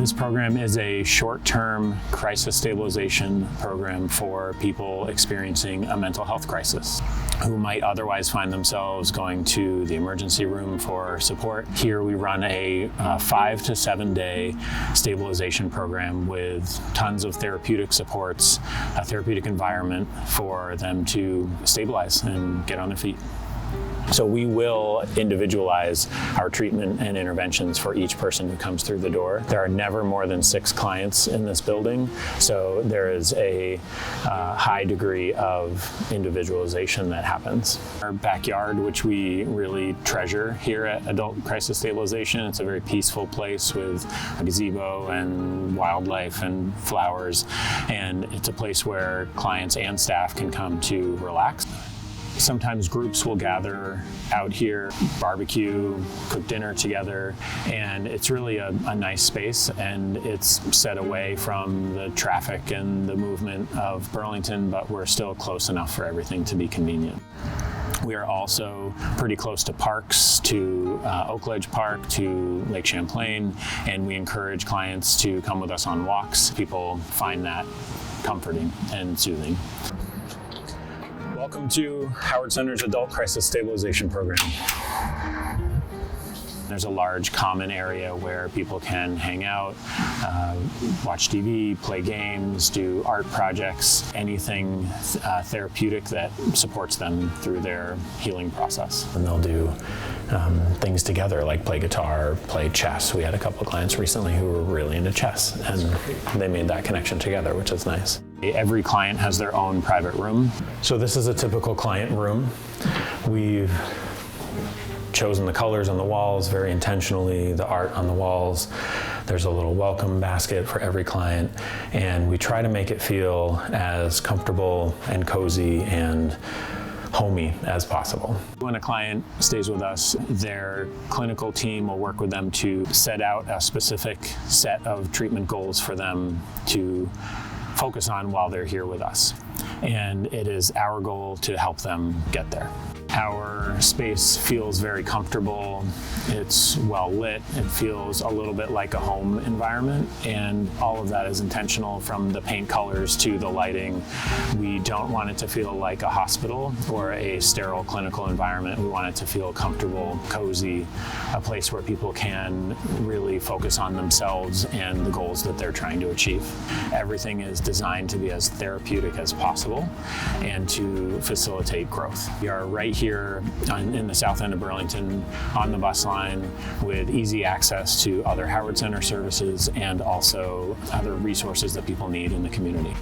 This program is a short-term crisis stabilization program for people experiencing a mental health crisis who might otherwise find themselves going to the emergency room for support. Here we run a 5 to 7 day stabilization program with tons of therapeutic supports, a therapeutic environment for them to stabilize and get on their feet. So we will individualize our treatment and interventions for each person who comes through the door. There are never more than 6 clients in this building, so there is a high degree of individualization that happens. Our backyard, which we really treasure here at Adult Crisis Stabilization, it's a very peaceful place with a gazebo and wildlife and flowers, and it's a place where clients and staff can come to relax. Sometimes groups will gather out here, barbecue, cook dinner together, and it's really a nice space, and it's set away from the traffic and the movement of Burlington, but we're still close enough for everything to be convenient. We are also pretty close to parks, to Oak Ledge Park, to Lake Champlain, and we encourage clients to come with us on walks. People find that comforting and soothing. Welcome to Howard Center's Adult Crisis Stabilization Program. There's a large common area where people can hang out, watch TV, play games, do art projects, anything therapeutic that supports them through their healing process. And they'll do things together like play guitar, play chess. We had a couple of clients recently who were really into chess, and they made that connection together, which is nice. Every client has their own private room. So this is a typical client room. We've chosen the colors on the walls very intentionally, the art on the walls. There's a little welcome basket for every client, and we try to make it feel as comfortable and cozy and homey as possible. When a client stays with us, their clinical team will work with them to set out a specific set of treatment goals for them to focus on while they're here with us. And it is our goal to help them get there. Our space feels very comfortable. It's well lit. It feels a little bit like a home environment, and all of that is intentional, from the paint colors to the lighting. We don't want it to feel like a hospital or a sterile clinical environment. We want it to feel comfortable, cozy, a place where people can really focus on themselves and the goals that they're trying to achieve. Everything is designed to be as therapeutic as possible and to facilitate growth. We are right here in the south end of Burlington on the bus line with easy access to other Howard Center services and also other resources that people need in the community.